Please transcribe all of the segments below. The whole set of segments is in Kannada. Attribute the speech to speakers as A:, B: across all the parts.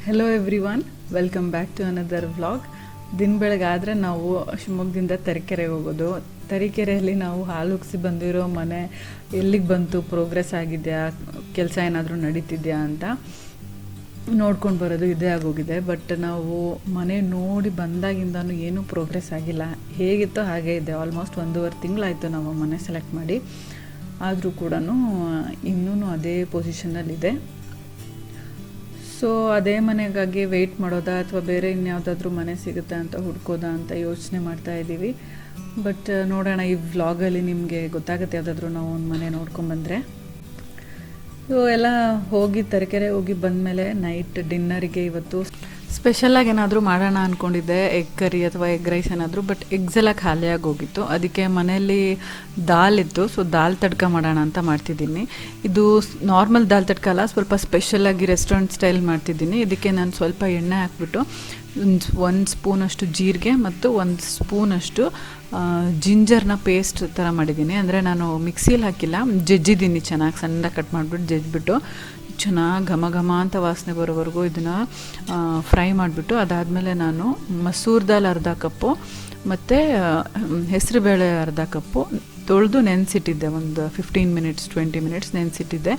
A: Hello everyone, welcome back to another vlog. ದಿನ ಬೆಳಗಾದರೆ ನಾವು ಶಿವಮೊಗ್ಗದಿಂದ ತರೀಕೆರೆಗೆ ಹೋಗೋದು. ತರೀಕೆರೆಯಲ್ಲಿ ನಾವು ಹಾಲು ಉಗ್ಸಿ ಬಂದಿರೋ ಮನೆ ಎಲ್ಲಿಗೆ ಬಂತು, ಪ್ರೋಗ್ರೆಸ್ ಆಗಿದೆಯಾ, ಕೆಲಸ ಏನಾದರೂ ನಡೀತಿದೆಯಾ ಅಂತ ನೋಡ್ಕೊಂಡು ಬರೋದು ಇದೇ ಆಗೋಗಿದೆ. ಬಟ್ ನಾವು ಮನೆ ನೋಡಿ ಬಂದಾಗಿಂದನೂ ಏನೂ ಪ್ರೋಗ್ರೆಸ್ ಆಗಿಲ್ಲ. ಹೇಗಿತ್ತೋ ಹಾಗೇ ಇದೆ. ಆಲ್ಮೋಸ್ಟ್ 1.5 ತಿಂಗಳಾಯಿತು ನಾವು ಮನೆ ಸೆಲೆಕ್ಟ್ ಮಾಡಿ. ಆದರೂ ಕೂಡ ಇನ್ನೂ ಅದೇ ಪೊಸಿಷನಲ್ಲಿದೆ. ಸೊ ಅದೇ ಮನೆಗಾಗಿ ವೆಯ್ಟ್ ಮಾಡೋದಾ ಅಥವಾ ಬೇರೆ ಇನ್ಯಾವುದಾದ್ರೂ ಮನೆ ಸಿಗುತ್ತಾ ಅಂತ ಹುಡ್ಕೋದಾ ಅಂತ ಯೋಚನೆ ಮಾಡ್ತಾ ಇದ್ದೀವಿ. ಬಟ್ ನೋಡೋಣ, ಈ ವ್ಲಾಗಲ್ಲಿ ನಿಮಗೆ ಗೊತ್ತಾಗುತ್ತೆ ಯಾವುದಾದ್ರೂ ನಾವು ಒಂದು ಮನೆ ನೋಡ್ಕೊಂಬಂದರೆ. ಸೊ ಎಲ್ಲ ಹೋಗಿ ತರೀಕೆರೆ ಹೋಗಿ ಬಂದಮೇಲೆ ನೈಟ್ ಡಿನ್ನರಿಗೆ ಇವತ್ತು ಸ್ಪೆಷಲಾಗಿ ಏನಾದರೂ ಮಾಡೋಣ ಅಂದ್ಕೊಂಡಿದ್ದೆ, ಎಗ್ ಕರಿ ಅಥವಾ ಎಗ್ ರೈಸ್ ಏನಾದರೂ. ಬಟ್ ಎಗ್ಸ್ ಎಲ್ಲ ಖಾಲಿಯಾಗಿ ಹೋಗಿತ್ತು. ಅದಕ್ಕೆ ಮನೆಯಲ್ಲಿ ದಾಲ್ ಇತ್ತು. ಸೊ ದಾಲ್ ತಡ್ಕ ಮಾಡೋಣ ಅಂತ ಮಾಡ್ತಿದ್ದೀನಿ. ಇದು ನಾರ್ಮಲ್ ದಾಲ್ ತಡ್ಕ ಅಲ್ಲ, ಸ್ವಲ್ಪ ಸ್ಪೆಷಲಾಗಿ ರೆಸ್ಟೋರೆಂಟ್ ಸ್ಟೈಲ್ ಮಾಡ್ತಿದ್ದೀನಿ. ಇದಕ್ಕೆ ನಾನು ಸ್ವಲ್ಪ ಎಣ್ಣೆ ಹಾಕ್ಬಿಟ್ಟು 1 ಸ್ಪೂನಷ್ಟು ಜೀರಿಗೆ ಮತ್ತು 1 ಸ್ಪೂನಷ್ಟು ಜಿಂಜರ್ನ ಪೇಸ್ಟ್ ಥರ ಮಾಡಿದ್ದೀನಿ. ಅಂದರೆ ನಾನು ಮಿಕ್ಸಿಯಲ್ಲಿ ಹಾಕಿಲ್ಲ, ಜಜ್ಜಿದ್ದೀನಿ. ಚೆನ್ನಾಗಿ ಸಣ್ಣದಾಗಿ ಕಟ್ ಮಾಡಿಬಿಟ್ಟು ಜಜ್ಜಿಬಿಟ್ಟು ಚೆನ್ನಾಗಿ ಘಮ ಘಮ ಅಂತ ವಾಸನೆ ಬರೋವರೆಗೂ ಇದನ್ನು ಫ್ರೈ ಮಾಡಿಬಿಟ್ಟು, ಅದಾದಮೇಲೆ ನಾನು ಮಸೂರ್ ದಾಲ್ ಅರ್ಧ ಕಪ್ಪು ಮತ್ತು ಹೆಸರುಬೇಳೆ ಅರ್ಧ ಕಪ್ಪು ತೊಳೆದು ನೆನೆಸಿಟ್ಟಿದ್ದೆ. ಒಂದು 15 ಮಿನಿಟ್ಸ್ 20 ಮಿನಿಟ್ಸ್ ನೆನೆಸಿಟ್ಟಿದ್ದೆ.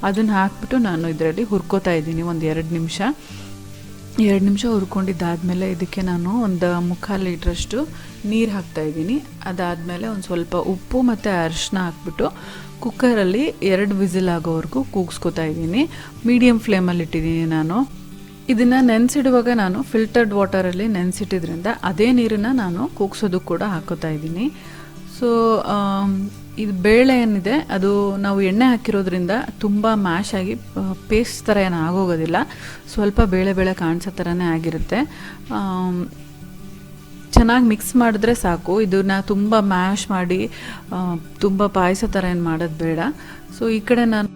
A: ಅದನ್ನು ಹಾಕ್ಬಿಟ್ಟು ನಾನು ಇದರಲ್ಲಿ ಹುರ್ಕೋತಾ ಇದ್ದೀನಿ ಒಂದು 2 ನಿಮಿಷ ಹುರ್ಕೊಂಡಿದ್ದಾದಮೇಲೆ ಇದಕ್ಕೆ ನಾನು ಒಂದು 3/4 ಲೀಟ್ರಷ್ಟು ನೀರು ಹಾಕ್ತಾಯಿದ್ದೀನಿ. ಅದಾದಮೇಲೆ ಒಂದು ಸ್ವಲ್ಪ ಉಪ್ಪು ಮತ್ತು ಅರಿಶಿನ ಹಾಕ್ಬಿಟ್ಟು ಕುಕ್ಕರಲ್ಲಿ 2 ವಿಸಿಲ್ ಆಗೋವರೆಗೂ ಕೂಗಿಸ್ಕೊತಾ ಇದ್ದೀನಿ. ಮೀಡಿಯಮ್ ಫ್ಲೇಮಲ್ಲಿ ಇಟ್ಟಿದ್ದೀನಿ ನಾನು. ಇದನ್ನು ನೆನೆಸಿಡುವಾಗ ನಾನು ಫಿಲ್ಟರ್ಡ್ ವಾಟರಲ್ಲಿ ನೆನೆಸಿಟ್ಟಿದ್ರಿಂದ ಅದೇ ನೀರನ್ನು ನಾನು ಕೂಗ್ಸೋದು ಕೂಡ ಹಾಕೋತಾ ಇದ್ದೀನಿ. ಸೊ ಇದು ಬೇಳೆ ಏನಿದೆ ಅದು ನಾವು ಎಣ್ಣೆ ಹಾಕಿರೋದ್ರಿಂದ ತುಂಬ ಮ್ಯಾಶ್ ಆಗಿ ಪೇಸ್ಟ್ ಥರ ಏನು ಆಗೋಗೋದಿಲ್ಲ. ಸ್ವಲ್ಪ ಬೇಳೆ ಕಾಣಿಸೋ ಥರನೇ ಆಗಿರುತ್ತೆ. ಚೆನ್ನಾಗಿ ಮಿಕ್ಸ್ ಮಾಡಿದ್ರೆ ಸಾಕು. ಇದನ್ನು ತುಂಬ ಮ್ಯಾಶ್ ಮಾಡಿ ತುಂಬ ಪಾಯಸ ಥರ ಏನು ಮಾಡೋದು ಬೇಡ. ಸೊ ಈ ಕಡೆ ನಾನು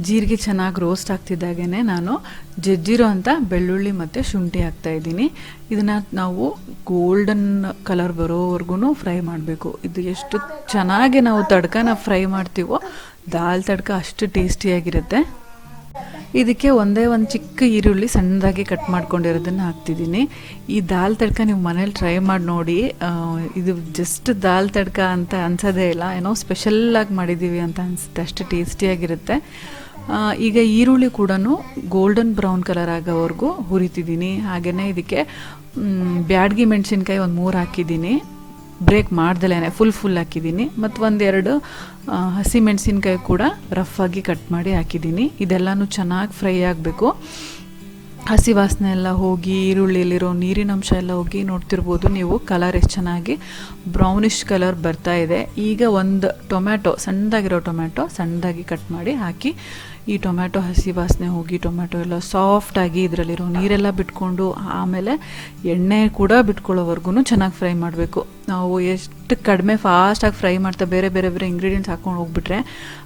A: ಜೀರಿಗೆ ಚೆನ್ನಾಗಿ ರೋಸ್ಟ್ ಆಗ್ತಿದ್ದಾಗೇ ನಾನು ಜಜ್ಜಿರೋ ಅಂಥ ಬೆಳ್ಳುಳ್ಳಿ ಮತ್ತು ಶುಂಠಿ ಹಾಕ್ತಾಯಿದ್ದೀನಿ. ಇದನ್ನು ನಾವು ಗೋಲ್ಡನ್ ಕಲರ್ ಬರೋವರೆಗೂ ಫ್ರೈ ಮಾಡಬೇಕು. ಇದು ಎಷ್ಟು ಚೆನ್ನಾಗಿ ನಾವು ತಡ್ಕನ ಫ್ರೈ ಮಾಡ್ತೀವೋ ದಾಲ್ ತಡ್ಕ ಅಷ್ಟು ಟೇಸ್ಟಿಯಾಗಿರುತ್ತೆ. ಇದಕ್ಕೆ ಒಂದೇ ಒಂದು ಚಿಕ್ಕ ಈರುಳ್ಳಿ ಸಣ್ಣದಾಗಿ ಕಟ್ ಮಾಡ್ಕೊಂಡಿರೋದನ್ನು ಹಾಕ್ತಿದ್ದೀನಿ. ಈ ದಾಲ್ ತಡ್ಕ ನೀವು ಮನೇಲಿ ಟ್ರೈ ಮಾಡಿ ನೋಡಿ. ಇದು ಜಸ್ಟ್ ದಾಲ್ ತಡ್ಕ ಅಂತ ಅನ್ಸೋದೇ ಇಲ್ಲ, ಏನೋ ಸ್ಪೆಷಲ್ಲಾಗಿ ಮಾಡಿದ್ದೀವಿ ಅಂತ ಅನಿಸುತ್ತೆ. ಅಷ್ಟು ಟೇಸ್ಟಿಯಾಗಿರುತ್ತೆ. ಈಗ ಈರುಳ್ಳಿ ಕೂಡ ಗೋಲ್ಡನ್ ಬ್ರೌನ್ ಕಲರ್ ಆಗೋವರೆಗೂ ಹುರಿತಿದ್ದೀನಿ. ಹಾಗೆಯೇ ಇದಕ್ಕೆ ಬ್ಯಾಡಗಿ ಮೆಣಸಿನ್ಕಾಯಿ ಒಂದು 3 ಹಾಕಿದ್ದೀನಿ. ಬ್ರೇಕ್ ಮಾಡ್ದಲೇ ಫುಲ್ ಹಾಕಿದ್ದೀನಿ. ಮತ್ತು 1-2 ಹಸಿ ಮೆಣಸಿನ್ಕಾಯಿ ಕೂಡ ರಫಾಗಿ ಕಟ್ ಮಾಡಿ ಹಾಕಿದ್ದೀನಿ. ಇದೆಲ್ಲನೂ ಚೆನ್ನಾಗಿ ಫ್ರೈ ಆಗಬೇಕು. ಹಸಿ ವಾಸನೆ ಎಲ್ಲ ಹೋಗಿ ಈರುಳ್ಳಿಯಲ್ಲಿರೋ ನೀರಿನ ಅಂಶ ಎಲ್ಲ ಹೋಗಿ ನೋಡ್ತಿರ್ಬೋದು ನೀವು, ಕಲರ್ ಎಷ್ಟು ಚೆನ್ನಾಗಿ ಬ್ರೌನಿಷ್ ಕಲರ್ ಬರ್ತಾ ಇದೆ. ಈಗ ಒಂದು ಟೊಮ್ಯಾಟೊ, ಸಣ್ಣದಾಗಿರೋ ಟೊಮ್ಯಾಟೊ ಸಣ್ಣದಾಗಿ ಕಟ್ ಮಾಡಿ ಹಾಕಿ, ಈ ಟೊಮ್ಯಾಟೊ ಹಸಿ ವಾಸನೆ ಹೋಗಿ ಟೊಮ್ಯಾಟೊ ಎಲ್ಲ ಸಾಫ್ಟಾಗಿ ಇದರಲ್ಲಿರೋ ನೀರೆಲ್ಲ ಬಿಟ್ಕೊಂಡು ಆಮೇಲೆ ಎಣ್ಣೆ ಕೂಡ ಬಿಟ್ಕೊಳ್ಳೋವರೆಗೂ ಚೆನ್ನಾಗಿ ಫ್ರೈ ಮಾಡಬೇಕು. ನಾವು ಎಷ್ಟು ಕಡಿಮೆ ಫಾಸ್ಟಾಗಿ ಫ್ರೈ ಮಾಡ್ತಾ ಬೇರೆ ಇಂಗ್ರೀಡಿಯೆಂಟ್ಸ್ ಹಾಕ್ಕೊಂಡು ಹೋಗ್ಬಿಟ್ರೆ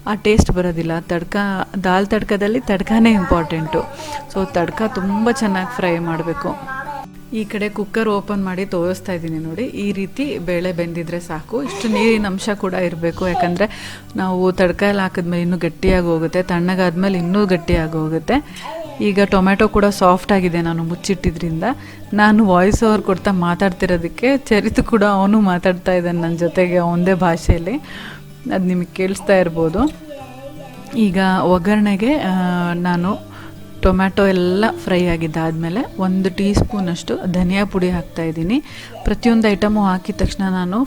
A: ಆ ಟೇಸ್ಟ್ ಬರೋದಿಲ್ಲ. ದಾಲ್ ತಡ್ಕದಲ್ಲಿ ತಡ್ಕನೇ ಇಂಪಾರ್ಟೆಂಟು. ಸೊ ತಡ್ಕ ತುಂಬ ಚೆನ್ನಾಗಿ ಫ್ರೈ ಮಾಡಬೇಕು. ಈ ಕಡೆ ಕುಕ್ಕರ್ ಓಪನ್ ಮಾಡಿ ತೋರಿಸ್ತಾ ಇದ್ದೀನಿ ನೋಡಿ. ಈ ರೀತಿ ಬೇಳೆ ಬೆಂದಿದ್ರೆ ಸಾಕು. ಇಷ್ಟು ನೀರಿನ ಅಂಶ ಕೂಡ ಇರಬೇಕು, ಯಾಕಂದರೆ ನಾವು ತಡ್ಕ ಎಲ್ಲ ಹಾಕಿದ್ಮೇಲೆ ಇನ್ನೂ ಗಟ್ಟಿಯಾಗಿ ಹೋಗುತ್ತೆ, ತಣ್ಣಗಾದ್ಮೇಲೆ ಇನ್ನೂ ಗಟ್ಟಿಯಾಗಿ ಹೋಗುತ್ತೆ. ಈಗ ಟೊಮ್ಯಾಟೊ ಕೂಡ ಸಾಫ್ಟ್ ಆಗಿದೆ ನಾನು ಮುಚ್ಚಿಟ್ಟಿದ್ರಿಂದ. ನಾನು ವಾಯ್ಸ್ ಓವರ್ ಕೊಡ್ತಾ ಮಾತಾಡ್ತಿರೋದಕ್ಕೆ ಚರಿತು ಕೂಡ ಅವನು ಮಾತಾಡ್ತಾ ಇದ್ದಾನೆ ನನ್ನ ಜೊತೆಗೆ ಒಂದೇ ಭಾಷೆಯಲ್ಲಿ. ಅದು ನಿಮಗೆ ಕೇಳಿಸ್ತಾ ಇರ್ಬೋದು. ಈಗ ಒಗ್ಗರಣೆಗೆ ನಾನು ಟೊಮ್ಯಾಟೊ ಎಲ್ಲ ಫ್ರೈ ಆಗಿದ್ದಾದಮೇಲೆ 1 ಟೀ ಸ್ಪೂನಷ್ಟು ಧನಿಯಾ ಪುಡಿ ಹಾಕ್ತಾಯಿದ್ದೀನಿ. ಪ್ರತಿಯೊಂದು ಐಟಮು ಹಾಕಿದ ತಕ್ಷಣ ನಾನು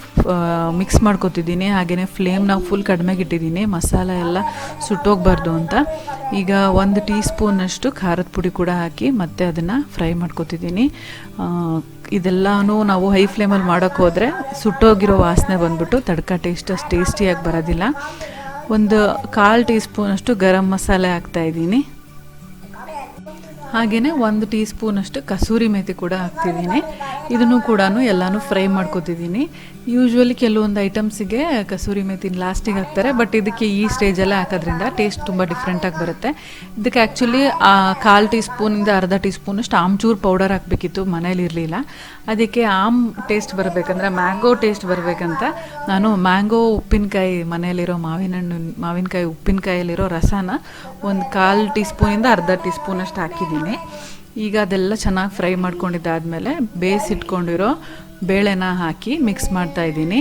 A: ಮಿಕ್ಸ್ ಮಾಡ್ಕೊತಿದ್ದೀನಿ. ಹಾಗೆಯೇ ಫ್ಲೇಮ್ನ ಫುಲ್ ಕಡಿಮೆಗೆ ಇಟ್ಟಿದ್ದೀನಿ, ಮಸಾಲೆ ಎಲ್ಲ ಸುಟ್ಟೋಗಬಾರ್ದು ಅಂತ. ಈಗ 1 ಟೀ ಸ್ಪೂನಷ್ಟು ಖಾರದ ಪುಡಿ ಕೂಡ ಹಾಕಿ ಮತ್ತೆ ಅದನ್ನು ಫ್ರೈ ಮಾಡ್ಕೊತಿದ್ದೀನಿ. ಇದೆಲ್ಲನೂ ನಾವು ಹೈ ಫ್ಲೇಮಲ್ಲಿ ಮಾಡೋಕ್ಕೆ ಹೋದರೆ ಸುಟ್ಟೋಗಿರೋ ವಾಸನೆ ಬಂದ್ಬಿಟ್ಟು ತಡ್ಕ ಟೇಸ್ಟ್ ಅಷ್ಟು ಟೇಸ್ಟಿಯಾಗಿ ಬರೋದಿಲ್ಲ. 1/4 ಟೀ ಸ್ಪೂನಷ್ಟು ಗರಂ ಮಸಾಲೆ ಹಾಕ್ತಾಯಿದ್ದೀನಿ. ಹಾಗೆಯೇ 1 ಟೀ ಸ್ಪೂನಷ್ಟು ಕಸೂರಿ ಮೇಥಿ ಕೂಡ ಹಾಕ್ತಿದ್ದೀನಿ. ಇದನ್ನು ಕೂಡ ಎಲ್ಲನೂ ಫ್ರೈ ಮಾಡ್ಕೊತಿದ್ದೀನಿ. ಯೂಶ್ವಲಿ ಕೆಲವೊಂದು ಐಟಮ್ಸಿಗೆ ಕಸೂರಿ ಮೇಥಿನ ಲಾಸ್ಟಿಗೆ ಹಾಕ್ತಾರೆ, ಬಟ್ ಇದಕ್ಕೆ ಈ ಸ್ಟೇಜಲ್ಲೇ ಹಾಕೋದ್ರಿಂದ ಟೇಸ್ಟ್ ತುಂಬ ಡಿಫ್ರೆಂಟಾಗಿ ಬರುತ್ತೆ. ಇದಕ್ಕೆ ಆ್ಯಕ್ಚುಲಿ 1/4 ಟೀ ಸ್ಪೂನಿಂದ ಅರ್ಧ ಟೀ ಸ್ಪೂನಷ್ಟು ಆಮ್ಚೂರು ಪೌಡರ್ ಹಾಕಬೇಕಿತ್ತು, ಮನೇಲಿ ಇರಲಿಲ್ಲ. ಅದಕ್ಕೆ ಟೇಸ್ಟ್ ಬರಬೇಕಂದ್ರೆ, ಮ್ಯಾಂಗೋ ಟೇಸ್ಟ್ ಬರಬೇಕಂತ ನಾನು ಮ್ಯಾಂಗೋ ಉಪ್ಪಿನಕಾಯಿ, ಮನೆಯಲ್ಲಿರೋ ಮಾವಿನಕಾಯಿ ಉಪ್ಪಿನಕಾಯಲ್ಲಿರೋ ರಸನ 1/4 ಟೀ ಸ್ಪೂನಿಂದ ಅರ್ಧ ಟೀ ಸ್ಪೂನಷ್ಟು ಹಾಕಿದ್ದೀನಿ. ಈಗ ಅದೆಲ್ಲ ಚೆನ್ನಾಗಿ ಫ್ರೈ ಮಾಡ್ಕೊಂಡಿದ್ದಾದಮೇಲೆ ಬೇಯಿಸಿಟ್ಕೊಂಡಿರೋ ಬೇಳೆನ ಹಾಕಿ ಮಿಕ್ಸ್ ಮಾಡ್ತಾ ಇದ್ದೀನಿ.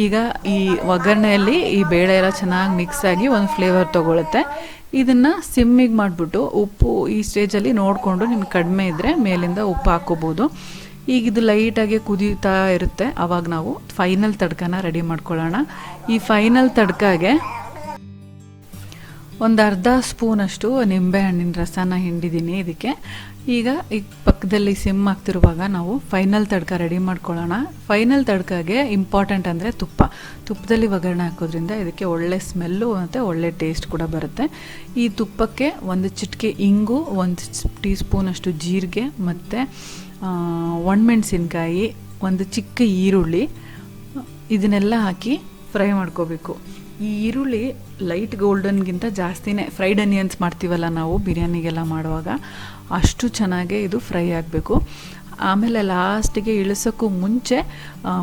A: ಈಗ ಈ ಒಗ್ಗರಣೆಯಲ್ಲಿ ಈ ಬೇಳೆ ಎಲ್ಲ ಚೆನ್ನಾಗಿ ಮಿಕ್ಸ್ ಆಗಿ ಒಂದು ಫ್ಲೇವರ್ ತೊಗೊಳುತ್ತೆ. ಇದನ್ನು ಸಿಮ್ಮಿಗೆ ಮಾಡಿಬಿಟ್ಟು ಉಪ್ಪು ಈ ಸ್ಟೇಜಲ್ಲಿ ನೋಡಿಕೊಂಡು ನಿಮ್ಗೆ ಕಡಿಮೆ ಇದ್ದರೆ ಮೇಲಿಂದ ಉಪ್ಪು ಹಾಕ್ಕೋಬೋದು. ಈಗ ಇದು ಲೈಟಾಗಿ ಕುದೀತಾ ಇರುತ್ತೆ, ಆವಾಗ ನಾವು ಫೈನಲ್ ತಡ್ಕನ ರೆಡಿ ಮಾಡ್ಕೊಳ್ಳೋಣ. ಈ ಫೈನಲ್ ತಡ್ಕಾಗೆ ಒಂದು ಅರ್ಧ ಸ್ಪೂನಷ್ಟು ನಿಂಬೆಹಣ್ಣಿನ ರಸನ ಹಿಂಡಿದ್ದೀನಿ ಇದಕ್ಕೆ. ಈಗ ಪಕ್ಕದಲ್ಲಿ ಸಿಮ್ ಆಗ್ತಿರುವಾಗ ನಾವು ಫೈನಲ್ ತಡ್ಕ ರೆಡಿ ಮಾಡ್ಕೊಳ್ಳೋಣ. ಫೈನಲ್ ತಡ್ಕಾಗೆ ಇಂಪಾರ್ಟೆಂಟ್ ಅಂದರೆ ತುಪ್ಪದಲ್ಲಿ ಒಗ್ಗರಣೆ ಹಾಕೋದ್ರಿಂದ ಇದಕ್ಕೆ ಒಳ್ಳೆ ಸ್ಮೆಲ್ಲು ಮತ್ತು ಒಳ್ಳೆ ಟೇಸ್ಟ್ ಕೂಡ ಬರುತ್ತೆ. ಈ ತುಪ್ಪಕ್ಕೆ ಒಂದು ಚಿಟಿಕೆ ಇಂಗು, 1 ಟೀ ಸ್ಪೂನಷ್ಟು ಜೀರಿಗೆ ಮತ್ತು ಒಣಮೆಣಸಿನ್ಕಾಯಿ, ಒಂದು ಚಿಕ್ಕ ಈರುಳ್ಳಿ, ಇದನ್ನೆಲ್ಲ ಹಾಕಿ ಫ್ರೈ ಮಾಡ್ಕೋಬೇಕು. ಈ ಈರುಳ್ಳಿ ಲೈಟ್ ಗೋಲ್ಡನ್ಗಿಂತ ಜಾಸ್ತಿನೇ ಫ್ರೈಡ್ ಅನಿಯನ್ಸ್ ಮಾಡ್ತೀವಲ್ಲ ನಾವು ಬಿರಿಯಾನಿಗೆಲ್ಲ ಮಾಡುವಾಗ, ಅಷ್ಟು ಚೆನ್ನಾಗೇ ಇದು ಫ್ರೈ ಆಗಬೇಕು. ಆಮೇಲೆ ಲಾಸ್ಟಿಗೆ ಇಳಿಸೋಕ್ಕೂ ಮುಂಚೆ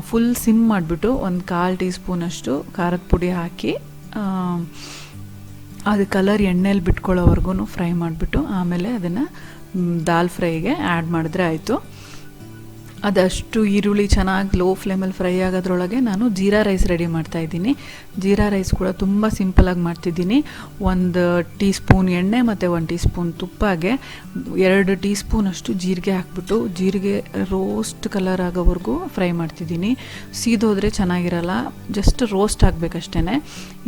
A: ಫುಲ್ ಸಿಮ್ ಮಾಡಿಬಿಟ್ಟು 1/4 ಟೀ ಸ್ಪೂನಷ್ಟು ಖಾರದ ಪುಡಿ ಹಾಕಿ ಅದು ಕಲರ್ ಎಣ್ಣೆಲಿ ಬಿಟ್ಕೊಳ್ಳೋವರೆಗೂ ಫ್ರೈ ಮಾಡಿಬಿಟ್ಟು ಆಮೇಲೆ ಅದನ್ನು ದಾಲ್ ಫ್ರೈಗೆ ಆ್ಯಡ್ ಮಾಡಿದ್ರೆ ಆಯಿತು. ಅದಷ್ಟು ಈರುಳ್ಳಿ ಚೆನ್ನಾಗಿ ಲೋ ಫ್ಲೇಮಲ್ಲಿ ಫ್ರೈ ಆಗೋದ್ರೊಳಗೆ ನಾನು ಜೀರಾ ರೈಸ್ ರೆಡಿ ಮಾಡ್ತಾಯಿದ್ದೀನಿ. ಜೀರಾ ರೈಸ್ ಕೂಡ ತುಂಬ ಸಿಂಪಲಾಗಿ ಮಾಡ್ತಿದ್ದೀನಿ. 1 ಟೀ ಸ್ಪೂನ್ ಎಣ್ಣೆ ಮತ್ತು 1 ಟೀ ಸ್ಪೂನ್ ತುಪ್ಪಗೆ 2 ಟೀ ಸ್ಪೂನಷ್ಟು ಜೀರಿಗೆ ಹಾಕ್ಬಿಟ್ಟು ಜೀರಿಗೆ ರೋಸ್ಟ್ ಕಲರ್ ಆಗೋವರೆಗೂ ಫ್ರೈ ಮಾಡ್ತಿದ್ದೀನಿ. ಸೀದೋದ್ರೆ ಚೆನ್ನಾಗಿರಲ್ಲ, ಜಸ್ಟ್ ರೋಸ್ಟ್ ಆಗಬೇಕಷ್ಟೇ.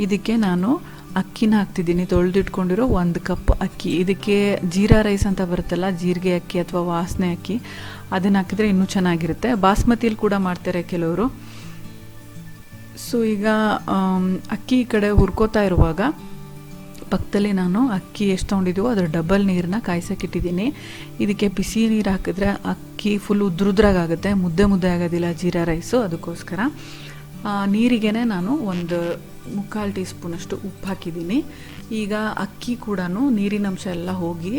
A: ಇದಕ್ಕೆ ನಾನು ಅಕ್ಕಿನ ಹಾಕ್ತಿದ್ದೀನಿ, ತೊಳೆದಿಟ್ಕೊಂಡಿರೋ 1 ಕಪ್ ಅಕ್ಕಿ. ಇದಕ್ಕೆ ಜೀರಾ ರೈಸ್ ಅಂತ ಬರುತ್ತಲ್ಲ, ಜೀರಿಗೆ ಅಕ್ಕಿ ಅಥವಾ ವಾಸನೆ ಅಕ್ಕಿ, ಅದನ್ನು ಹಾಕಿದರೆ ಇನ್ನೂ ಚೆನ್ನಾಗಿರುತ್ತೆ. ಬಾಸ್ಮತಿಲಿ ಕೂಡ ಮಾಡ್ತಾರೆ ಕೆಲವರು. ಸೊ ಈಗ ಅಕ್ಕಿ ಈ ಕಡೆ ಹುರ್ಕೋತಾ ಇರುವಾಗ ಪಕ್ಕದಲ್ಲಿ ನಾನು ಅಕ್ಕಿ ಎಷ್ಟು ತೊಗೊಂಡಿದ್ದೀವೋ ಅದರ ಡಬಲ್ ನೀರನ್ನ ಕಾಯ್ಸೋಕ್ಕಿಟ್ಟಿದ್ದೀನಿ. ಇದಕ್ಕೆ ಬಿಸಿ ನೀರು ಹಾಕಿದ್ರೆ ಅಕ್ಕಿ ಫುಲ್ ಉದ್ರುದ್ರಾಗುತ್ತೆ, ಮುದ್ದೆ ಆಗೋದಿಲ್ಲ ಜೀರಾ ರೈಸು. ಅದಕ್ಕೋಸ್ಕರ ನೀರಿಗೇ ನಾನು 1/4 ಟೀ ಸ್ಪೂನಷ್ಟು ಉಪ್ಪು ಹಾಕಿದ್ದೀನಿ. ಈಗ ಅಕ್ಕಿ ಕೂಡ ನೀರಿನಂಶ ಎಲ್ಲ ಹೋಗಿ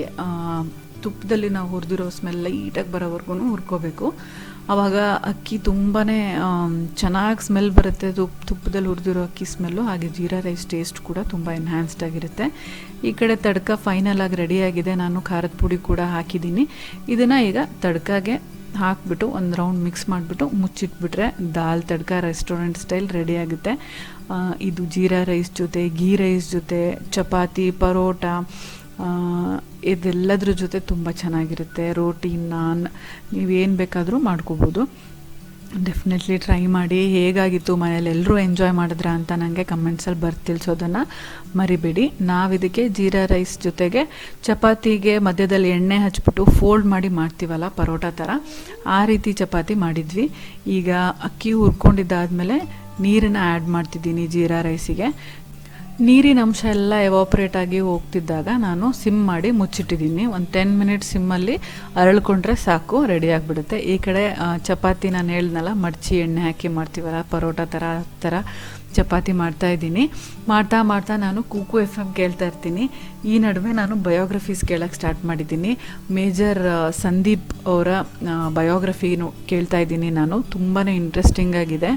A: ತುಪ್ಪದಲ್ಲಿ ನಾವು ಹುರಿದಿರೋ ಸ್ಮೆಲ್ ಲೈಟಾಗಿ ಬರೋವರೆಗೂ ಹುರ್ಕೋಬೇಕು. ಆವಾಗ ಅಕ್ಕಿ ತುಂಬಾ ಚೆನ್ನಾಗಿ ಸ್ಮೆಲ್ ಬರುತ್ತೆ, ತುಪ್ಪದಲ್ಲಿ ಹುರಿದಿರೋ ಅಕ್ಕಿ ಸ್ಮೆಲ್ಲು. ಹಾಗೆ ಜೀರಾ ರೈಸ್ ಟೇಸ್ಟ್ ಕೂಡ ತುಂಬ ಎನ್ಹ್ಯಾನ್ಸ್ಡ್ ಆಗಿರುತ್ತೆ. ಈ ಕಡೆ ತಡ್ಕ ಫೈನಲ್ ಆಗಿ ರೆಡಿಯಾಗಿದೆ. ನಾನು ಖಾರದ ಪುಡಿ ಕೂಡ ಹಾಕಿದ್ದೀನಿ. ಇದನ್ನು ಈಗ ತಡ್ಕಾಗೆ ಹಾಕಿಬಿಟ್ಟು ಒಂದು ರೌಂಡ್ ಮಿಕ್ಸ್ ಮಾಡಿಬಿಟ್ಟು ಮುಚ್ಚಿಟ್ಬಿಟ್ರೆ ದಾಲ್ ತಡ್ಕ ರೆಸ್ಟೋರೆಂಟ್ ಸ್ಟೈಲ್ ರೆಡಿ ಆಗುತ್ತೆ. ಇದು ಜೀರಾ ರೈಸ್ ಜೊತೆ, ಗೀ ರೈಸ್ ಜೊತೆ, ಚಪಾತಿ, ಪರೋಟ, ಇದೆಲ್ಲದ್ರ ಜೊತೆ ತುಂಬ ಚೆನ್ನಾಗಿರುತ್ತೆ. ರೋಟಿ, ನಾನ್, ನೀವೇನು ಬೇಕಾದರೂ ಮಾಡ್ಕೋಬೋದು. ಡೆಫಿನೆಟ್ಲಿ ಟ್ರೈ ಮಾಡಿ. ಹೇಗಾಗಿತ್ತು, ಮನೇಲಿ ಎಲ್ಲರೂ ಎಂಜಾಯ್ ಮಾಡಿದ್ರ ಅಂತ ನನಗೆ ಕಮೆಂಟ್ಸಲ್ಲಿ ತಿಳಿಸೋದನ್ನು ಮರಿಬೇಡಿ. ನಾವಿದಕ್ಕೆ ಜೀರಾ ರೈಸ್ ಜೊತೆಗೆ ಚಪಾತಿಗೆ ಮಧ್ಯದಲ್ಲಿ ಎಣ್ಣೆ ಹಚ್ಬಿಟ್ಟು ಫೋಲ್ಡ್ ಮಾಡಿ ಮಾಡ್ತೀವಲ್ಲ ಪರೋಟ ಥರ, ಆ ರೀತಿ ಚಪಾತಿ ಮಾಡಿದ್ವಿ. ಈಗ ಅಕ್ಕಿ ಹುರ್ಕೊಂಡಿದ್ದಾದಮೇಲೆ ನೀರನ್ನು ಆ್ಯಡ್ ಮಾಡ್ತಿದ್ದೀನಿ ಜೀರಾ ರೈಸಿಗೆ. ನೀರಿನ ಅಂಶ ಎಲ್ಲ ಎವಾಪ್ರೇಟ್ ಆಗಿ ಹೋಗ್ತಿದ್ದಾಗ ನಾನು ಸಿಮ್ ಮಾಡಿ ಮುಚ್ಚಿಟ್ಟಿದ್ದೀನಿ. ಒಂದು 10 ಮಿನಿಟ್ಸ್ ಸಿಮ್ಮಲ್ಲಿ ಅರಳ್ಕೊಂಡ್ರೆ ಸಾಕು, ರೆಡಿ ಆಗಿಬಿಡುತ್ತೆ. ಈ ಕಡೆ ಚಪಾತಿ ನಾನು ಹೇಳ್ದನಲ್ಲ, ಮಡಚಿ ಎಣ್ಣೆ ಹಾಕಿ ಮಾಡ್ತೀವಲ್ಲ ಪರೋಟ ಥರ ಚಪಾತಿ ಮಾಡ್ತಾಯಿದ್ದೀನಿ. ಮಾಡ್ತಾ ನಾನು ಕೂಕು FM ಕೇಳ್ತಾ ಇರ್ತೀನಿ. ಈ ನಡುವೆ ನಾನು ಬಯೋಗ್ರಫೀಸ್ ಕೇಳೋಕ್ಕೆ ಸ್ಟಾರ್ಟ್ ಮಾಡಿದ್ದೀನಿ. ಮೇಜರ್ ಸಂದೀಪ್ ಅವರ ಬಯೋಗ್ರಫಿನೂ ಕೇಳ್ತಾ ಇದ್ದೀನಿ ನಾನು. ತುಂಬಾ ಇಂಟ್ರೆಸ್ಟಿಂಗ್ ಆಗಿದೆ.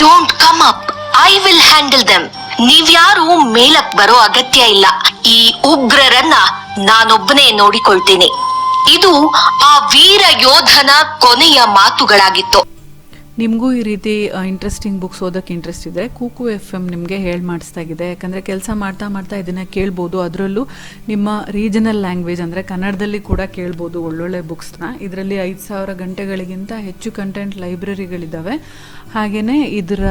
B: Don't come up, I will handle them. ನೀವ್ಯಾರು ಮೇಲಕ್ ಬರೋ ಅಗತ್ಯ ಇಲ್ಲ. ಈ ಉಗ್ರರನ್ನ ನಾನೊಬ್ಬನೇ ನೋಡಿಕೊಳ್ತೀನಿ. ಇದು ಆ ವೀರ ಯೋಧನ ಕೊನೆಯ ಮಾತುಗಳಾಗಿತ್ತು.
A: ನಿಮಗೂ ಈ ರೀತಿ ಇಂಟ್ರೆಸ್ಟಿಂಗ್ ಬುಕ್ಸ್ ಓದೋಕ್ಕೆ ಇಂಟ್ರೆಸ್ಟ್ ಇದೆ, ಕೂಕು FM ನಿಮಗೆ ಹೇಳಿ ಮಾಡಿಸ್ತಾಗಿದೆ. ಯಾಕಂದರೆ ಕೆಲಸ ಮಾಡ್ತಾ ಇದನ್ನು ಕೇಳ್ಬೋದು. ಅದರಲ್ಲೂ ನಿಮ್ಮ ರೀಜನಲ್ ಲ್ಯಾಂಗ್ವೇಜ್ ಅಂದರೆ ಕನ್ನಡದಲ್ಲಿ ಕೂಡ ಕೇಳ್ಬೋದು ಒಳ್ಳೊಳ್ಳೆ ಬುಕ್ಸ್ನ. ಇದರಲ್ಲಿ 5,000 ಗಂಟೆಗಳಿಗಿಂತ ಹೆಚ್ಚು ಕಂಟೆಂಟ್ ಲೈಬ್ರರಿಗಳಿದ್ದಾವೆ. ಹಾಗೆಯೇ ಇದರ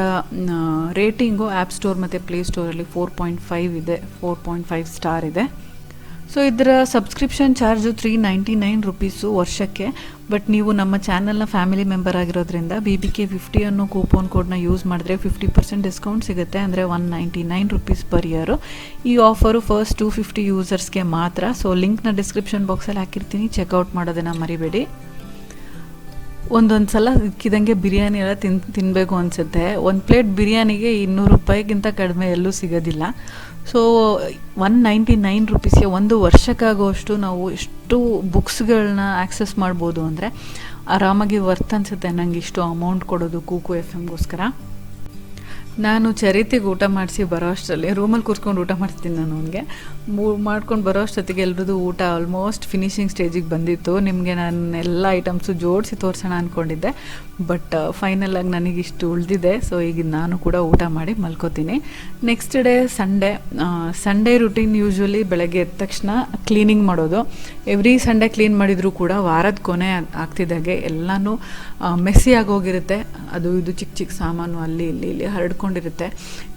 A: ರೇಟಿಂಗು ಆ್ಯಪ್ ಸ್ಟೋರ್ ಮತ್ತು ಪ್ಲೇಸ್ಟೋರಲ್ಲಿ 4.5 ಇದೆ, 4.5 ಸ್ಟಾರ್ ಇದೆ. ಸೊ ಇದರ ಸಬ್ಸ್ಕ್ರಿಪ್ಷನ್ ಚಾರ್ಜು 399 ರುಪೀಸು ವರ್ಷಕ್ಕೆ. ಬಟ್ ನೀವು ನಮ್ಮ ಚಾನಲ್ನ ಫ್ಯಾಮಿಲಿ ಮೆಂಬರ್ ಆಗಿರೋದ್ರಿಂದ BBK50 ಅನ್ನೋ ಕೂಪನ್ ಕೋಡ್ನ ಯೂಸ್ ಮಾಡಿದ್ರೆ 50% ಡಿಸ್ಕೌಂಟ್ ಸಿಗುತ್ತೆ. ಅಂದರೆ 199 ರುಪೀಸ್ ಪರ್ ಇಯರು. ಈ ಆಫರು ಫಸ್ಟ್ 250 ಯೂಸರ್ಸ್ಗೆ ಮಾತ್ರ. ಸೊ ಲಿಂಕ್ನ ಡಿಸ್ಕ್ರಿಪ್ಷನ್ ಬಾಕ್ಸಲ್ಲಿ ಹಾಕಿರ್ತೀನಿ, ಚೆಕ್ಔಟ್ ಮಾಡೋದನ್ನು ಮರಿಬೇಡಿ. ಒಂದೊಂದು ಸಲ ಇಕ್ಕಿದಂಗೆ ಬಿರಿಯಾನಿ ಎಲ್ಲ ತಿನ್ನಬೇಕು ಅನಿಸುತ್ತೆ. ಒಂದು ಪ್ಲೇಟ್ ಬಿರಿಯಾನಿಗೆ 200 ರೂಪಾಯಿಗಿಂತ ಕಡಿಮೆ ಎಲ್ಲೂ ಸಿಗೋದಿಲ್ಲ. ಸೊ 199 ರುಪೀಸ್ಗೆ ಒಂದು ವರ್ಷಕ್ಕಾಗುವಷ್ಟು ನಾವು ಎಷ್ಟು ಬುಕ್ಸ್ಗಳನ್ನ ಆಕ್ಸೆಸ್ ಮಾಡ್ಬೋದು ಅಂದರೆ ಆರಾಮಾಗಿ ವರ್ತ್ ಅನಿಸುತ್ತೆ ನನಗೆ ಇಷ್ಟು ಅಮೌಂಟ್ ಕೊಡೋದು ಕೂಕು ಎಫ್ ಎಮ್ಗೋಸ್ಕರ. ನಾನು ಚರಿತಿಗೆ ಊಟ ಮಾಡಿಸಿ ಬರೋ ಅಷ್ಟರಲ್ಲಿ ರೂಮಲ್ಲಿ ಕೂರ್ಸ್ಕೊಂಡು ಊಟ ಮಾಡಿಸ್ತೀನಿ ನಾನು ಅವನಿಗೆ. ಮಾಡ್ಕೊಂಡು ಬರೋ ಅಷ್ಟೊತ್ತಿಗೆ ಎಲ್ರದ್ದು ಊಟ ಆಲ್ಮೋಸ್ಟ್ ಫಿನಿಶಿಂಗ್ ಸ್ಟೇಜಿಗೆ ಬಂದಿತ್ತು. ನಿಮಗೆ ನಾನು ಎಲ್ಲ ಐಟಮ್ಸು ಜೋಡಿಸಿ ತೋರಿಸೋಣ ಅಂದ್ಕೊಂಡಿದ್ದೆ, ಬಟ್ ಫೈನಲಾಗಿ ನನಗೆ ಇಷ್ಟು ಉಳಿದಿದೆ. ಸೊ ಈಗ ನಾನು ಕೂಡ ಊಟ ಮಾಡಿ ಮಲ್ಕೋತೀನಿ. Next day Sunday routine usually ಬೆಳಗ್ಗೆ ಎದ್ದ ತಕ್ಷಣ ಕ್ಲೀನಿಂಗ್ ಮಾಡೋದು. ಎವ್ರಿ ಸಂಡೇ ಕ್ಲೀನ್ ಮಾಡಿದರೂ ಕೂಡ ವಾರದ ಕೊನೆ ಆಗ್ತಿದ್ದಾಗೆ ಎಲ್ಲನೂ ಮೆಸ್ಸಿ ಆಗೋಗಿರುತ್ತೆ. ಅದು ಇದು ಚಿಕ್ಕ ಚಿಕ್ಕ ಸಾಮಾನು ಅಲ್ಲಿ ಇಲ್ಲಿ ಹರಡ್ಕೊಂಡಿರುತ್ತೆ.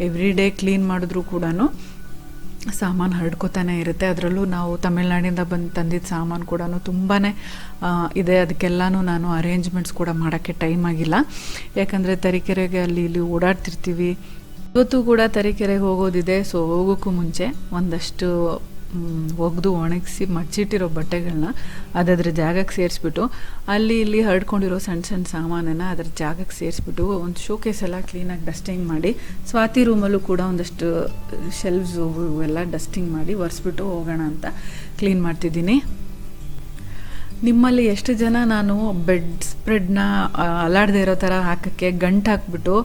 A: ಎವ್ರಿ ಡೇ ಕ್ಲೀನ್ ಮಾಡಿದ್ರೂ ಕೂಡ ಸಾಮಾನು ಹರಡ್ಕೋತಾನೆ ಇರುತ್ತೆ. ಅದರಲ್ಲೂ ನಾವು ತಮಿಳ್ನಾಡಿಂದ ತಂದಿದ್ದ ಸಾಮಾನು ಕೂಡ ತುಂಬಾ ಇದೆ. ಅದಕ್ಕೆಲ್ಲನೂ ನಾನು ಅರೇಂಜ್ಮೆಂಟ್ಸ್ ಕೂಡ ಮಾಡೋಕ್ಕೆ ಟೈಮ್ ಆಗಿಲ್ಲ, ಯಾಕಂದರೆ ತರೀಕೆರೆಗೆ ಅಲ್ಲಿ ಇಲ್ಲಿ ಓಡಾಡ್ತಿರ್ತೀವಿ. ಇವತ್ತು ಕೂಡ ತರೀಕೆರೆಗೆ ಹೋಗೋದಿದೆ. ಸೊ ಹೋಗೋಕ್ಕೂ ಮುಂಚೆ ಒಂದಷ್ಟು ಒಗೆದು ಒಣಗಿಸಿ ಮಡ್ಚಿಟ್ಟಿರೋ ಬಟ್ಟೆಗಳನ್ನ ಅದರ ಜಾಗಕ್ಕೆ ಸೇರಿಸ್ಬಿಟ್ಟು ಅಲ್ಲಿ ಇಲ್ಲಿ ಹರಡ್ಕೊಂಡಿರೋ ಸಣ್ಣ ಸಣ್ಣ ಸಾಮಾನನ್ನು ಅದರ ಜಾಗಕ್ಕೆ ಸೇರಿಸ್ಬಿಟ್ಟು ಒಂದು ಶೋಕೇಸ್ ಎಲ್ಲ ಕ್ಲೀನಾಗಿ ಡಸ್ಟಿಂಗ್ ಮಾಡಿ, ಸ್ವಾತಿ ರೂಮಲ್ಲೂ ಕೂಡ ಒಂದಷ್ಟು ಶೆಲ್ವ್ಸ್ ಎಲ್ಲ ಡಸ್ಟಿಂಗ್ ಮಾಡಿ ಒರೆಸ್ಬಿಟ್ಟು ಹೋಗೋಣ ಅಂತ ಕ್ಲೀನ್ ಮಾಡ್ತಿದ್ದೀನಿ. ನಿಮ್ಮಲ್ಲಿ ಎಷ್ಟು ಜನ ನಾನು ಬೆಡ್ ಸ್ಪ್ರೆಡ್ನ ಅಲಾಡದೇ ಇರೋ ಥರ ಹಾಕೋಕ್ಕೆ ಗಂಟು ಹಾಕ್ಬಿಟ್ಟು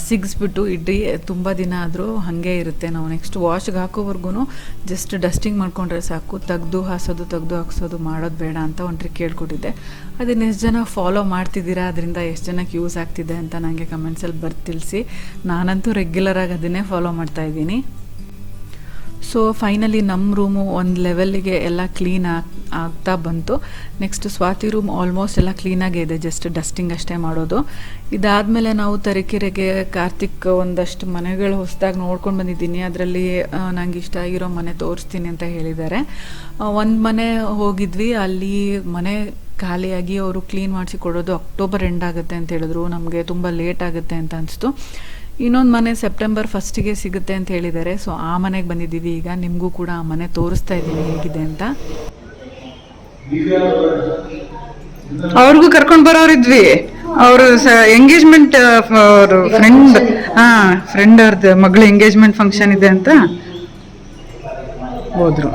A: ಸಿಗಿಸ್ಬಿಟ್ಟು ಇಡ್ರಿ ತುಂಬ ದಿನ ಆದರೂ ಹಾಗೆ ಇರುತ್ತೆ, ನಾವು ನೆಕ್ಸ್ಟ್ ವಾಶ್ಗೆ ಹಾಕೋವರೆಗೂ ಜಸ್ಟ್ ಡಸ್ಟಿಂಗ್ ಮಾಡ್ಕೊಂಡ್ರೆ ಸಾಕು, ತೆಗ್ದು ಹಾಕ್ಸೋದು ಮಾಡೋದು ಬೇಡ ಅಂತ ಒಂಟ್ರಿ ಕೇಳ್ಕೊಟ್ಟಿದ್ದೆ. ಅದನ್ನು ಎಷ್ಟು ಜನ ಫಾಲೋ ಮಾಡ್ತಿದ್ದೀರಾ, ಅದರಿಂದ ಎಷ್ಟು ಜನಕ್ಕೆ ಯೂಸ್ ಆಗ್ತಿದೆ ಅಂತ ನನಗೆ ಕಮೆಂಟ್ಸಲ್ಲಿ ತಿಳಿಸಿ. ನಾನಂತೂ ರೆಗ್ಯುಲರಾಗಿ ಅದನ್ನೇ ಫಾಲೋ ಮಾಡ್ತಾಯಿದ್ದೀನಿ. ಸೊ ಫೈನಲಿ ನಮ್ಮ ರೂಮು ಒಂದು ಲೆವೆಲ್ಲಿಗೆ ಎಲ್ಲ ಕ್ಲೀನ್ ಆಗ್ತಾ ಬಂತು. ನೆಕ್ಸ್ಟ್ ಸ್ವಾತಿ ರೂಮ್ ಆಲ್ಮೋಸ್ಟ್ ಎಲ್ಲ ಕ್ಲೀನಾಗೇ ಇದೆ, ಜಸ್ಟ್ ಡಸ್ಟಿಂಗ್ ಅಷ್ಟೇ ಮಾಡೋದು. ಇದಾದಮೇಲೆ ನಾವು ತರೀಕೆರೆಗೆ ಕಾರ್ತಿಕ್ ಒಂದಷ್ಟು ಮನೆಗಳು ಹೊಸದಾಗಿ ನೋಡ್ಕೊಂಡು ಬಂದಿದ್ದೀನಿ. ಅದರಲ್ಲಿ ನಂಗೆ ಇಷ್ಟ ಆಗಿರೋ ಮನೆ ತೋರಿಸ್ತೀನಿ ಅಂತ ಹೇಳಿದ್ದಾರೆ. ಒಂದು ಮನೆ ಹೋಗಿದ್ವಿ, ಅಲ್ಲಿ ಮನೆ ಖಾಲಿಯಾಗಿ ಅವರು ಕ್ಲೀನ್ ಮಾಡಿಸಿ ಕೊಡೋದು ಅಕ್ಟೋಬರ್ ಎಂಡ್ ಆಗುತ್ತೆ ಅಂತ ಹೇಳಿದ್ರು. ನಮಗೆ ತುಂಬ ಲೇಟ್ ಆಗುತ್ತೆ ಅಂತ ಅನಿಸ್ತು. ಇನ್ನೊಂದು ಮನೆ ಸೆಪ್ಟೆಂಬರ್ 1ಗೆ ಸಿಗುತ್ತೆ ಅಂತ ಹೇಳಿದ್ದಾರೆ. ಸೊ ಆ ಮನೆಗೆ ಬಂದಿದ್ದೀವಿ. ಈಗ ನಿಮಗೂ ಕೂಡ ಆ ಮನೆ ತೋರಿಸ್ತಾ ಇದ್ದೀನಿ ಹೇಗಿದೆ ಅಂತ.
C: ಅವ್ರಿಗೂ ಕರ್ಕೊಂಡು ಬರೋರಿದ್ವಿ. ಅವರು ಎಂಗೇಜ್ಮೆಂಟ್ ಅವರು ಫ್ರೆಂಡ್ ಅವ್ರದ್ದು ಮಗಳ ಎಂಗೇಜ್ಮೆಂಟ್ ಫಂಕ್ಷನ್ ಇದೆ ಅಂತ ಹೋದ್ರು.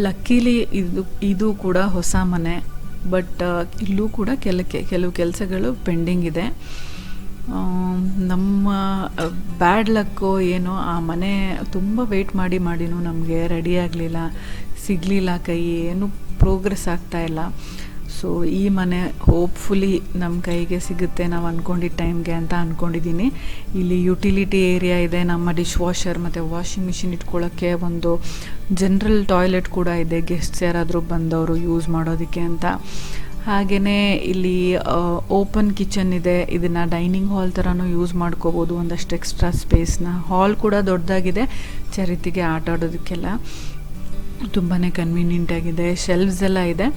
A: ಲಕ್ಕೀಲಿ ಇದು ಕೂಡ ಹೊಸ ಮನೆ, ಬಟ್ ಇಲ್ಲೂ ಕೂಡ ಕೆಲವು ಕೆಲಸಗಳು ಪೆಂಡಿಂಗ್ ಇದೆ. ನಮ್ಮ ಬ್ಯಾಡ್ ಲಕ್ಕು ಏನೋ ಆ ಮನೆ ತುಂಬ ವೆಯ್ಟ್ ಮಾಡಿನೂ ನಮಗೆ ರೆಡಿ ಆಗಲಿಲ್ಲ, ಸಿಗಲಿಲ್ಲ, ಕೈ ಏನು ಪ್ರೋಗ್ರೆಸ್ ಆಗ್ತಾಯಿಲ್ಲ. ಸೊ ಈ ಮನೆ ಹೋಪ್ಫುಲಿ ನಮ್ಮ ಕೈಗೆ ಸಿಗುತ್ತೆ ನಾವು ಅಂದ್ಕೊಂಡಿದ್ದ ಟೈಮ್ಗೆ ಅಂತ ಅಂದ್ಕೊಂಡಿದ್ದೀನಿ. ಇಲ್ಲಿ ಯುಟಿಲಿಟಿ ಏರಿಯಾ ಇದೆ, ನಮ್ಮ ಡಿಶ್ ವಾಷರ್ ಮತ್ತು ವಾಷಿಂಗ್ ಮಿಷಿನ್ ಇಟ್ಕೊಳ್ಳೋಕ್ಕೆ ಒಂದು ಜನರಲ್ ಟಾಯ್ಲೆಟ್ ಕೂಡ ಇದೆ, ಗೆಸ್ಟ್ಸ್ ಯಾರಾದರೂ ಬಂದವರು ಯೂಸ್ ಮಾಡೋದಕ್ಕೆ ಅಂತ. ಹಾಗೆಯೇ ಇಲ್ಲಿ ಓಪನ್ ಕಿಚನ್ ಇದೆ, ಇದನ್ನು ಡೈನಿಂಗ್ ಹಾಲ್ ಥರನೂ ಯೂಸ್ ಮಾಡ್ಕೋಬೋದು, ಒಂದಷ್ಟು ಎಕ್ಸ್ಟ್ರಾ ಸ್ಪೇಸ್ನ. ಹಾಲ್ ಕೂಡ ದೊಡ್ಡದಾಗಿದೆ, ಚರಿತಿಗೆ ಆಟ ಆಡೋದಕ್ಕೆಲ್ಲ ತುಂಬಾ ಕನ್ವೀನಿಯೆಂಟಾಗಿದೆ. ಶೆಲ್ವ್ಸ್ ಎಲ್ಲ ಇದೆ.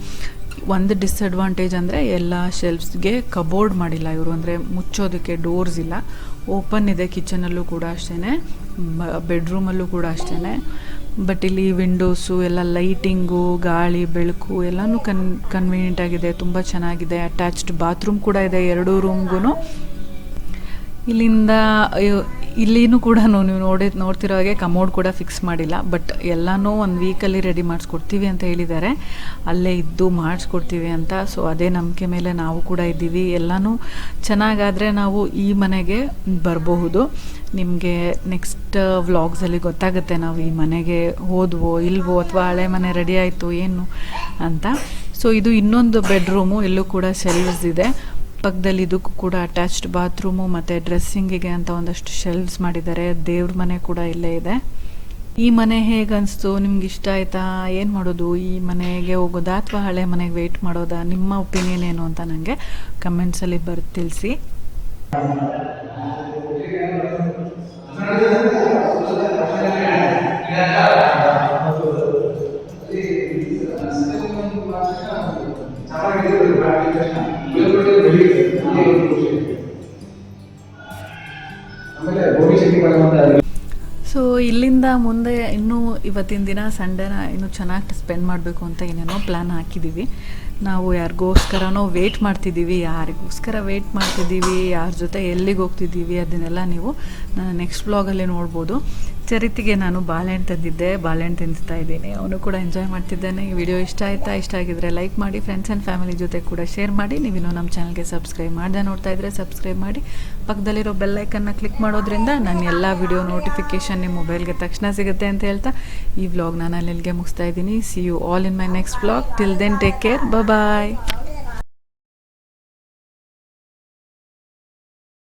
A: ಒಂದು ಡಿಸ್ಅಡ್ವಾಂಟೇಜ್ ಅಂದರೆ ಎಲ್ಲ ಶೆಲ್ವ್ಸ್ಗೆ ಕಬೋರ್ಡ್ ಮಾಡಿಲ್ಲ ಇವರು, ಅಂದರೆ ಮುಚ್ಚೋದಕ್ಕೆ ಡೋರ್ಸ್ ಇಲ್ಲ. ಓಪನ್ ಇದೆ ಕಿಚನಲ್ಲೂ ಕೂಡ ಅಷ್ಟೇ, ಬೆಡ್ರೂಮಲ್ಲೂ ಕೂಡ ಅಷ್ಟೇ. ಬಟ್ ಇಲ್ಲಿ ವಿಂಡೋಸು ಎಲ್ಲ ಲೈಟಿಂಗು, ಗಾಳಿ ಬೆಳಕು ಎಲ್ಲನೂ ಕನ್ವೀನಿಯೆಂಟ್ ಆಗಿದೆ, ತುಂಬ ಚೆನ್ನಾಗಿದೆ. ಅಟ್ಯಾಚ್ಡ್ ಬಾತ್ರೂಮ್ ಕೂಡ ಇದೆ 2 ರೂಮ್ಗೂ. ಇಲ್ಲಿನೂ ಕೂಡ ನೀವು ನೋಡ್ತಿರೋ ಹಾಗೆ ಕಮೋಡ್ ಕೂಡ ಫಿಕ್ಸ್ ಮಾಡಿಲ್ಲ, ಬಟ್ ಎಲ್ಲನೂ ಒಂದು ವೀಕಲ್ಲಿ ರೆಡಿ ಮಾಡಿಸ್ಕೊಡ್ತೀವಿ ಅಂತ ಹೇಳಿದ್ದಾರೆ. ಅಲ್ಲೇ ಇದ್ದು ಮಾಡಿಸ್ಕೊಡ್ತೀವಿ ಅಂತ. ಸೊ ಅದೇ ನಂಬಿಕೆ ಮೇಲೆ ನಾವು ಕೂಡ ಇದ್ದೀವಿ. ಎಲ್ಲನೂ ಚೆನ್ನಾಗಾದರೆ ನಾವು ಈ ಮನೆಗೆ ಬರಬಹುದು. ನಿಮಗೆ ನೆಕ್ಸ್ಟ್ ವ್ಲಾಗ್ಸಲ್ಲಿ ಗೊತ್ತಾಗುತ್ತೆ ನಾವು ಈ ಮನೆಗೆ ಹೋದ್ವೋ ಇಲ್ವೋ, ಅಥವಾ ಹಳೆ ಮನೆ ರೆಡಿ ಆಯಿತು ಏನು ಅಂತ. ಸೊ ಇದು ಇನ್ನೊಂದು ಬೆಡ್ರೂಮು, ಇಲ್ಲೂ ಕೂಡ ಶೆಲ್ವ್ಸ್ ಇದೆ. ಪಕ್ಕದಲ್ಲಿ ಇದಕ್ಕೂ ಕೂಡ ಅಟ್ಯಾಚ್ಡ್ ಬಾತ್ರೂಮು ಮತ್ತು ಡ್ರೆಸ್ಸಿಂಗಿಗೆ ಅಂತ ಒಂದಷ್ಟು ಶೆಲ್ವ್ಸ್ ಮಾಡಿದ್ದಾರೆ. ದೇವ್ರ ಮನೆ ಕೂಡ ಇಲ್ಲೇ ಇದೆ. ಈ ಮನೆ ಹೇಗೆ ಅನಿಸ್ತು, ನಿಮ್ಗೆ ಇಷ್ಟ ಆಯಿತಾ? ಏನು ಮಾಡೋದು, ಈ ಮನೆಗೆ ಹೋಗೋದಾ ಅಥವಾ ಹಳೆ ಮನೆಗೆ ವೆಯ್ಟ್ ಮಾಡೋದಾ? ನಿಮ್ಮ ಒಪಿನಿಯನ್ ಏನು ಅಂತ ನನಗೆ ಕಮೆಂಟ್ಸಲ್ಲಿ ತಿಳಿಸಿ. ಸೊ ಇಲ್ಲಿಂದ ಮುಂದೆ ಇನ್ನೂ ಇವತ್ತಿನ ದಿನ ಸಂಡೇನ ಇನ್ನೂ ಚೆನ್ನಾಗಿ ಸ್ಪೆಂಡ್ ಮಾಡಬೇಕು ಅಂತ ಏನೇನೋ ಪ್ಲ್ಯಾನ್ ಹಾಕಿದ್ದೀವಿ. ನಾವು ಯಾರಿಗೋಸ್ಕರನೋ ವೇಟ್ ಮಾಡ್ತಿದ್ದೀವಿ, ಯಾರಿಗೋಸ್ಕರ ವೇಟ್ ಮಾಡ್ತಿದ್ದೀವಿ, ಯಾರ ಜೊತೆ ಎಲ್ಲಿಗೆ ಹೋಗ್ತಿದ್ದೀವಿ ಅದನ್ನೆಲ್ಲ ನೀವು ನನ್ನ ನೆಕ್ಸ್ಟ್ ಬ್ಲಾಗಲ್ಲಿ ನೋಡ್ಬೋದು. ಚರಿತಿಗೆ ನಾನು ಬಾಳೆಹಣ್ಣು ತಂದಿದ್ದೆ, ಬಾಳೆಹಣ್ಣು ತಿಂತಾ ಇದ್ದೀನಿ, ಅವನು ಕೂಡ ಎಂಜಾಯ್ ಮಾಡ್ತಿದ್ದಾನೆ. ಈ ವಿಡಿಯೋ ಇಷ್ಟ ಆಗಿದ್ರೆ ಲೈಕ್ ಮಾಡಿ, ಫ್ರೆಂಡ್ಸ್ ಆ್ಯಂಡ್ ಫ್ಯಾಮಿಲಿ ಜೊತೆ ಕೂಡ ಶೇರ್ ಮಾಡಿ. ನೀವಿನ್ನೂ ನಮ್ಮ ಚಾನಲ್ಗೆ ಸಬ್ಸ್ಕ್ರೈಬ್ ಮಾಡದೆ ನೋಡ್ತಾ ಇದ್ದರೆ ಸಬ್ಸ್ಕ್ರೈಬ್ ಮಾಡಿ, ಪಕ್ಕದಲ್ಲಿರೋ ಬೆಲ್ಲೈಕನ್ನ ಕ್ಲಿಕ್ ಮಾಡೋದ್ರಿಂದ ನನ್ನ ಎಲ್ಲ ವಿಡಿಯೋ ನೋಟಿಫಿಕೇಷನ್ ನಿಮ್ಮ ಮೊಬೈಲ್ಗೆ ತಕ್ಷಣ ಸಿಗುತ್ತೆ ಅಂತ ಹೇಳ್ತಾ ಈ ವ್ಲಾಗ್ ನಾನು ಅಲ್ಲಿಗೆ ಮುಗಿಸ್ತಾ ಇದ್ದೀನಿ. See you all in my next vlog. Till then take care, bye.